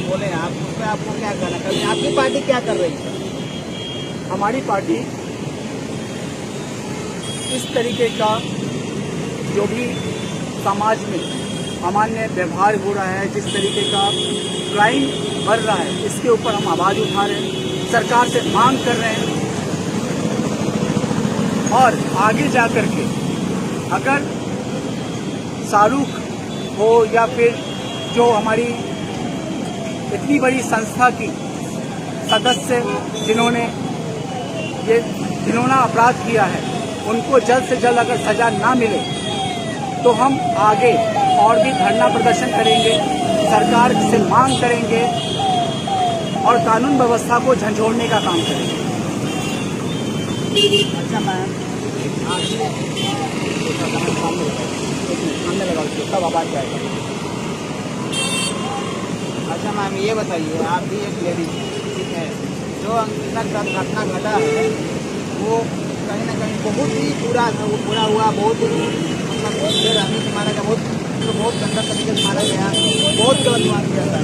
बोले आप, उसमें आपको क्या कहना चाहिए? आपकी पार्टी क्या कर रही है? हमारी पार्टी इस तरीके का जो भी समाज में अमान्य व्यवहार हो रहा है, जिस तरीके का क्राइम बढ़ रहा है, इसके ऊपर हम आवाज़ उठा रहे हैं, सरकार से मांग कर रहे हैं। और आगे जा कर के अगर शाहरुख हो या फिर जो हमारी इतनी बड़ी संस्था की सदस्य जिन्होंने ये घिनौना अपराध किया है, उनको जल्द से जल्द अगर सजा ना मिले तो हम आगे और भी धरना प्रदर्शन करेंगे, सरकार से मांग करेंगे और कानून व्यवस्था को झंझोड़ने का काम करेंगे। अच्छा मैम, सामने लगा तब आवाज जाएगा। अच्छा मैम, ये बताइए, आप भी एक लेडीज, ठीक है, जो अंकिता घटना घटा है वो कहीं ना कहीं बहुत ही बुरा हुआ, बहुत ही मतलब बहुत बेरहमी से मारा गया, बहुत गंदा तरीके से मारा गया, बहुत गलत मार दिया था,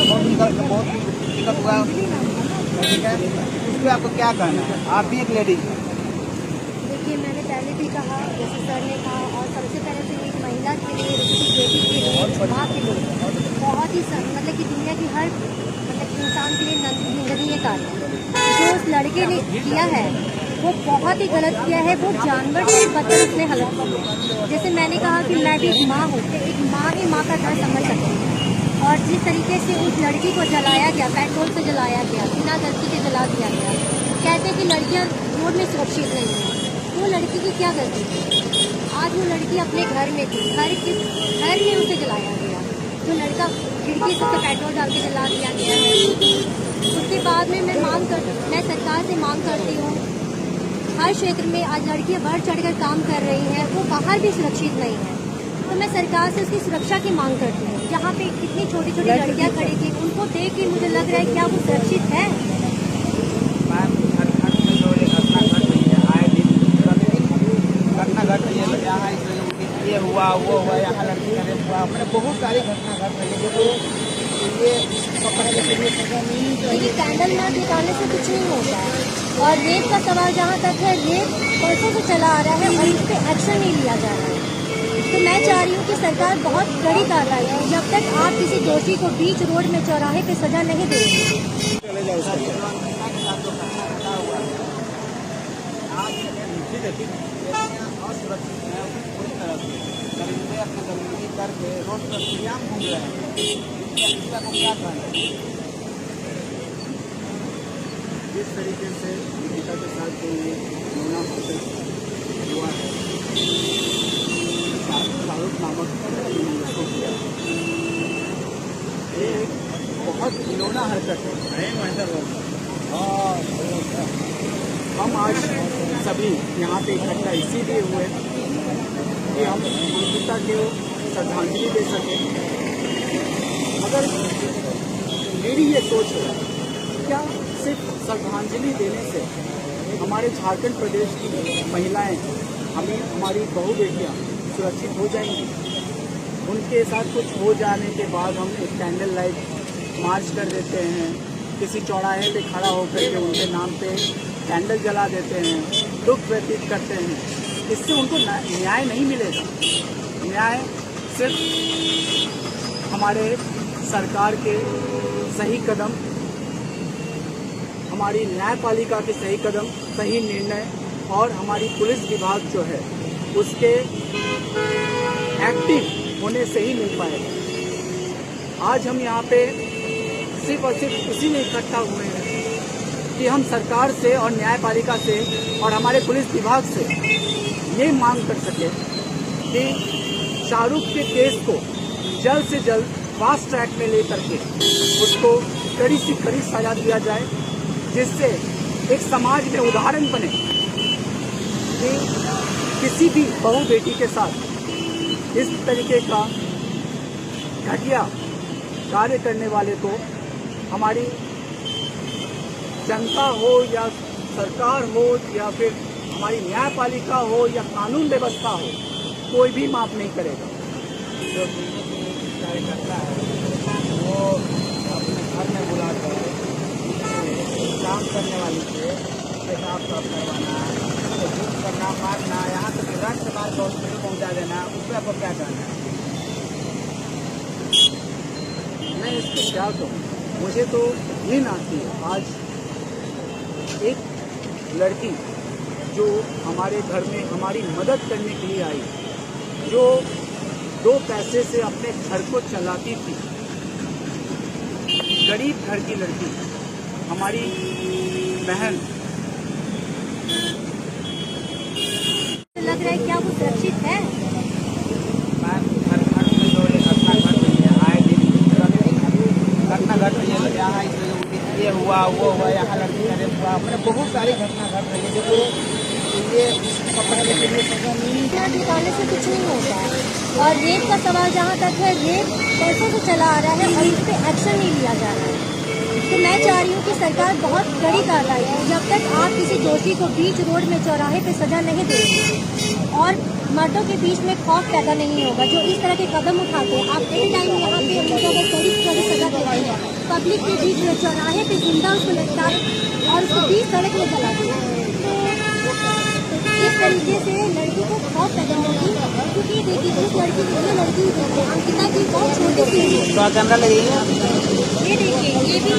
बहुत दिक्कत हुआ, ठीक है। उस पर आपको क्या कहना है? आप भी एक लेडीज हैं। देखिए, मैंने पहले भी कहा, जैसे सर ने कहा, और सबसे पहले तो एक महिला के लिए, एक बेटी के लिए, माँ के लिए बहुत ही मतलब कि दुनिया की हर मतलब इंसान के लिए निंदनीय कार्य है। जो उस लड़के ने किया है वो बहुत ही गलत किया है। वो जानवर से बदतर उसने हालत की। जैसे मैंने कहा कि मैं भी एक माँ हूँ, एक माँ ही माँ का दर्द समझ सकती है। और जिस तरीके से उस लड़की को जलाया गया, पेट्रोल से जलाया गया, बिना गलती के जला दिया गया। कहते हैं कि लड़कियाँ रोड में सुरक्षित नहीं हैं, वो लड़की की क्या गलती थी? आज वो लड़की अपने घर में थी, घर में उसे जलाया गया। जो लड़का खिड़की से तो पेट्रोल डाल के जला दिया गया है। उसके बाद में मैं सरकार से मांग करती हूँ, हर क्षेत्र में आज लड़कियाँ बढ़ चढ़कर काम कर रही हैं, वो बाहर भी सुरक्षित नहीं है। तो मैं सरकार से उसकी सुरक्षा की मांग करती हूँ। जहाँ पे कितनी छोटी छोटी लड़कियाँ खड़ी थी, उनको देख के मुझे लग रहा है क्या वो सुरक्षित है? ये हुआ, वो हुआ, यहाँ लड़की का रेप हुआ, मैंने बहुत सारी घटना घट रही है। जो ये देखिए, कैंडल मार्च निकालने से कुछ नहीं होता है। और रेप का सवाल जहाँ तक है, रेप परसों से चला आ रहा है और इस पर एक्शन नहीं लिया जा रहा है। तो मैं चाह रही हूँ कि सरकार बहुत कड़ी कार्रवाई करे। जब तक आप किसी दोषी को बीच रोड में चौराहे पे सजा नहीं देंगे। असुरक्षित है पूरी तरह से, दरिंदे अपने दरिंदगी करके रोड पर खुलेआम घूम रहे हैं, इसका को क्या कहना है? जिस तरीके से गीता के साथ जो ये घिनौना हासिल हुआ है, शाहरुख नामक उसको किया, ये एक बहुत घिनौना हरकत है। हम आज सभी यहाँ पे इकट्ठा इसीलिए हुए कि हम अंकिता को श्रद्धांजलि दे सकें। मगर मेरी ये सोच है, क्या सिर्फ श्रद्धांजलि देने से हमारे झारखंड प्रदेश की महिलाएं, हमारी बहू बेटियाँ सुरक्षित हो जाएंगी? उनके साथ कुछ हो जाने के बाद हम एक कैंडल लाइट मार्च कर देते हैं, किसी चौराहे पे खड़ा होकर के उनके नाम पे कैंडल जला देते हैं, दुख व्यतीत करते हैं, इससे उनको न्याय नहीं मिलेगा। न्याय सिर्फ हमारे सरकार के सही कदम, हमारी न्यायपालिका के सही कदम, सही निर्णय और हमारी पुलिस विभाग जो है उसके एक्टिव होने से ही मिल पाएगा। आज हम यहाँ पे सिर्फ और सिर्फ इसीलिए इकट्ठा हुए हैं कि हम सरकार से और न्यायपालिका से और हमारे पुलिस विभाग से ये मांग कर सके कि शाहरुख के केस को जल्द से जल्द फास्ट ट्रैक में लेकर के उसको कड़ी से कड़ी सजा दिया जाए, जिससे एक समाज में उदाहरण बने कि किसी भी बहू बेटी के साथ इस तरीके का घटिया कार्य करने वाले को हमारी जनता हो या सरकार हो या फिर हमारी न्यायपालिका हो या कानून व्यवस्था हो, कोई भी माफ नहीं करेगा। जो कार्यकर्ता है वो साफ करवाना, झूठ करना, मारना, यहाँ तक रक्त मार के हॉस्पिटल पहुँचा देना, उस पर आपको क्या कहना है? मैं इसको क्या कहूँ, मुझे तो घिन आती है। आज एक लड़की जो हमारे घर में हमारी मदद करने के लिए आई, जो 2 पैसे से अपने घर को चलाती थी, गरीब घर की लड़की, हमारी बहन, लग रहा है क्या वो सुरक्षित है? मैम, घर घर में जो ये घटना घट रही है, आए दिन घटना घट रही है, यहाँ ये हुआ, वो हुआ, यहाँ लड़की का रेप हुआ, मतलब बहुत सारी घटना घट रही है, जो ये पकड़ने के लिए सजा नहीं। यहाँ निकालने से कुछ नहीं होता है। और रेप का सवाल जहाँ तक है, रेप पैसों से चला आ रहा है और इस पर एक्शन नहीं लिया जा रहा है। तो मैं चाह रही हूँ कि सरकार बहुत कड़ी कार्रवाई करे। जब तक आप किसी दोषी को बीच रोड में चौराहे पे सजा नहीं देंगे और मर्दों के बीच में खौफ पैदा नहीं होगा, जो इस तरह के कदम उठाते हैं, आप एनी टाइम यहाँ पे उनको अगर कड़ी सजा दिलाई है, पब्लिक के बीच में चौराहे पे जिंदा उसको लटकाए और उसको बीच सड़क में जला दें, इस तरीके से लड़की को खौफ पैदा होगी। क्योंकि देखिए, उस लड़की की, ये लड़की अंकिता की बहुत छोटी सी है। तो कैमरा लगेगा, ये देखिए, ये भी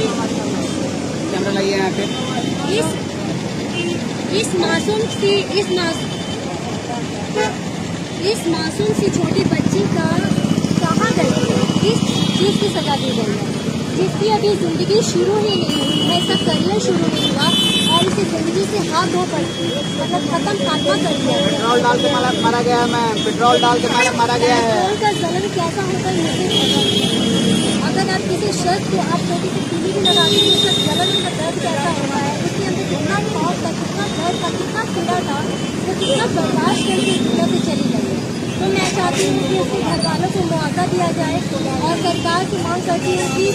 कैमरा लगे यहाँ पे। इस मासूम सी छोटी बच्ची का कहाँ गई, किस चीज़ की सजा दी गई है, जिसकी अभी जिंदगी शुरू ही नहीं हुई है, इसका करियर शुरू नहीं हुआ और इसे जिंदगी से हाथ धो कर मतलब खत्म खात्मा कर दिया है। पेट्रोल डाल के मारा गया है मैम, पेट्रोल डाल के मारा गया है। पेट्रोल का जलन कैसा होगा मुझे पता नहीं। अगर आप किसी शख्स को आप छोटी सी तीली भी लगा देंगे, उसका जलन का दर्द कैसा होगा है, उसके अंदर कितना खौफ था, कितना डर था, कितना पीड़ा था, वो कितना बर्दाश्त करके अंदर से चली गई है। तो मैं चाहती हूँ कि उसके घर वालों को मुआवजा दिया जाए और सरकार से मांग करती हूँ कि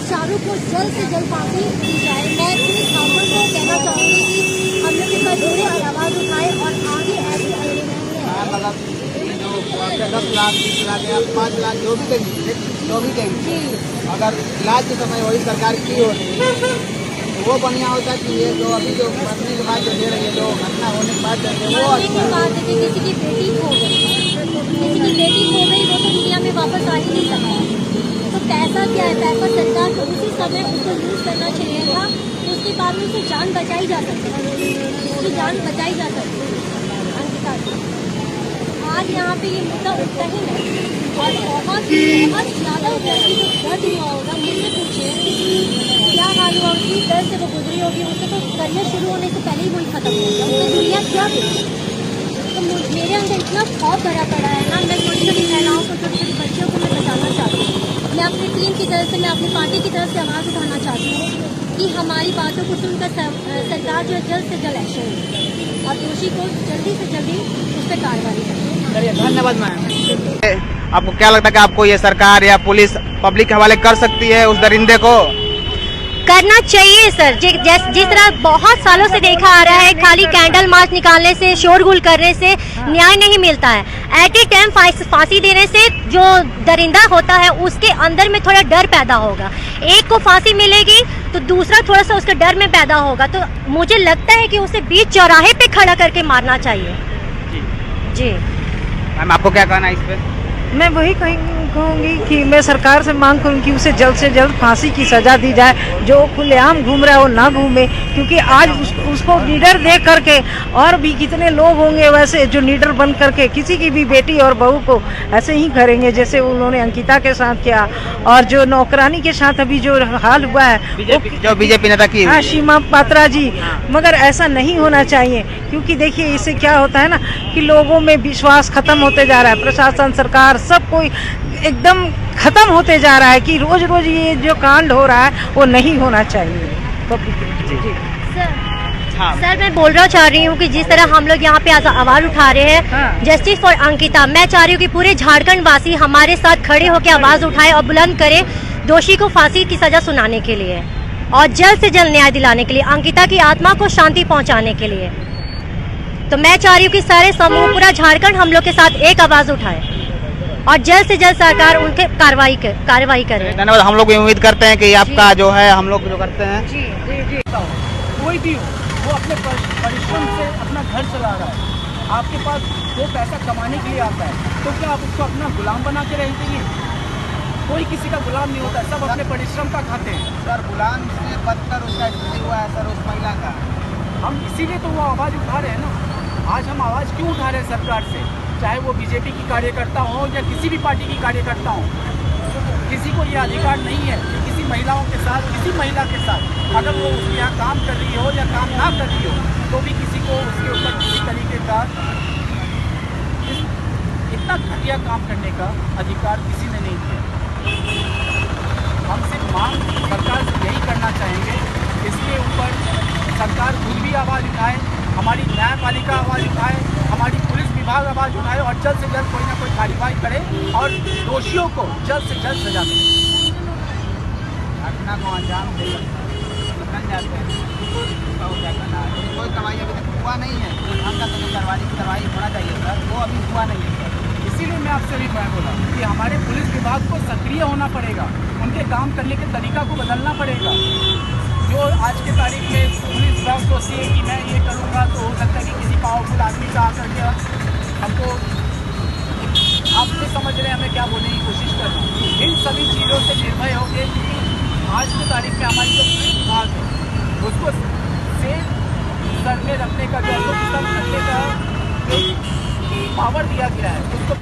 शाहरुख को जल्द से जल्द फांसी दी जाए। मैं अपने छात्रों को कहना चाहूँगी कि हम लोग के पास जोड़े और आवाज़ उठाए और आगे ऐसे मतलब 10 लाख 20 लाख या 5 लाख जो भी देंगे, अगर इलाज के समय वही सरकार की होती तो वो बढ़िया होता कि ये जो अभी जो मरने के बाद जो दे रही है, जो घटना होने के बाद दे वो अच्छा। किसी की बेटी खो गई, वो तो दुनिया में वापस आ ही नहीं सकता। तो पैसा क्या है, पैसा सरकार को उसी समय उसको यूज़ करना चाहिए था, उसके बाद में उसकी जान बचाई जा सकती है, उसकी जान बचाई जा सकती है अंकिता की। आज यहाँ पे ये मुद्दा उठता ही नहीं और बहुत ज़्यादा व्यक्ति को दर्द हुआ होगा। मुझसे पूछे क्या हाल हुआ उसकी, दर्द से वो गुजरी होगी, उसका तो करियर शुरू होने से पहले ही वही खत्म हो गया, उसको दुनिया क्या देगी। तो मेरे अंदर इतना खौफ भरा पड़ा है ना, मैं छोटी छोटी महिलाओं को, छोटी छोटी बच्चियों को मैं बचाना चाहती हूँ। मैं अपनी टीम की तरफ से, मैं अपनी पार्टी की तरफ से आवाज़ उठाना चाहती हूँ कि हमारी बातों को सुनकर सरकार जो है जल्द से जल्द एक्शन ले और दोषी को जल्दी से जल्दी उस पर कार्रवाई करे। चलिए, धन्यवाद मैम। आपको क्या लगता है कि आपको ये सरकार या पुलिस पब्लिक के हवाले कर सकती है उस दरिंदे को? करना चाहिए सर। जिस तरह बहुत सालों से देखा आ रहा है, खाली कैंडल मार्च निकालने से, शोरगुल करने से न्याय नहीं मिलता है। एट ए टाइम फांसी देने से जो दरिंदा होता है उसके अंदर में थोड़ा डर पैदा होगा। एक को फांसी मिलेगी तो दूसरा थोड़ा सा उसके डर में पैदा होगा। तो मुझे लगता है कि उसे बीच चौराहे पे खड़ा करके मारना चाहिए। जी मैम, आपको क्या कहना है इस पे? मैं वही कहूँगी कि मैं सरकार से मांग करूँ कि उसे जल्द से जल्द फांसी की सज़ा दी जाए। जो खुलेआम घूम रहा है वो ना घूमे, क्योंकि आज उसको लीडर देख करके और भी कितने लोग होंगे वैसे जो लीडर बन करके किसी की भी बेटी और बहू को ऐसे ही करेंगे जैसे उन्होंने अंकिता के साथ किया। और जो नौकरानी के साथ अभी जो हाल हुआ है जो बीजेपी नेता की, हाँ, सीमा पात्रा जी, मगर ऐसा नहीं होना चाहिए। क्योंकि देखिए इससे क्या होता है ना कि लोगों में विश्वास खत्म होते जा रहा है, प्रशासन, सरकार, सब कोई एकदम खत्म होते जा रहा है कि रोज रोज ये जो कांड हो रहा है वो नहीं होना चाहिए। सर मैं बोलना चाह रही हूँ कि जिस तरह हम लोग यहाँ पे आवाज उठा रहे हैं जस्टिस फॉर अंकिता, मैं चाह रही हूँ कि पूरे झारखंड वासी हमारे साथ खड़े होकर आवाज उठाए और बुलंद करे दोषी को फांसी की सजा सुनाने के लिए और जल्द से जल्द न्याय दिलाने के लिए, अंकिता की आत्मा को शांति पहुँचाने के लिए। तो मैं चाह रही हूँ कि सारे समूह, पूरा झारखंड हम लोग के साथ एक आवाज उठाए और जल्द से जल्द सरकार उनके कार्रवाई करे। धन्यवाद। हम लोग भी उम्मीद करते हैं कि आपका जो है हम लोग जो करते हैं कोई भी वो अपने परिश्रम से अपना घर चला रहा है। आपके पास वो पैसा कमाने के लिए आता है, तो क्या आप उसको अपना गुलाम बना के रह देंगे? कोई किसी का गुलाम नहीं होता, सब अपने परिश्रम का खाते हैं। सर गुलाम से बदतर उसका स्थिति हुआ है सर उस महिला का। हम इसीलिए तो वो आवाज़ उठा रहे हैं ना। आज हम आवाज़ क्यों उठा रहे हैं सरकार से, चाहे वो बीजेपी की कार्यकर्ता हो या किसी भी पार्टी की कार्यकर्ता हो। किसी को ये अधिकार नहीं है कि किसी महिलाओं के साथ, किसी महिला के साथ अगर वो उसके यहाँ काम कर रही हो या काम ना कर रही हो, तो भी किसी को उसके ऊपर किसी तरीके का इतना घटिया काम करने का अधिकार किसी ने नहीं दिया। हम सिर्फ मांग सरकार से यही करना चाहेंगे, इसके ऊपर सरकार खुद भी आवाज़ उठाए, हमारी न्यायपालिका आवाज़ उठाए, हमारी पुलिस विभाग आवाज़ उठाए और जल्द से जल्द कोई ना कोई कार्रवाई करे और दोषियों को जल्द से जल्द सजा दे। घटना को अंजाम दे बन जाते हैं तो क्या करना है। कोई कार्रवाई अभी तक हुआ नहीं है। हम कहते हैं कार्रवाई होना चाहिए सर, वो अभी हुआ नहीं है सर। इसीलिए मैं आपसे भी बोला कि हमारे पुलिस विभाग को सक्रिय होना पड़ेगा, उनके काम करने के तरीका को बदलना पड़ेगा। जो आज के तारीख में पुलिस विभाग सोचती है कि मैं ये करूँगा तो हो सकता है कि किसी पावरफुल आदमी का आकर के हमको, आप भी समझ रहे हैं हमें क्या बोलने की कोशिश कर रहा हूँ। इन सभी चीज़ों से निर्भय हो गए, क्योंकि आज की तारीख में हमारी जो पुलिस विभाग है उसको सेफ सर में रखने का, जो रखने का जो पावर दिया गया है उसको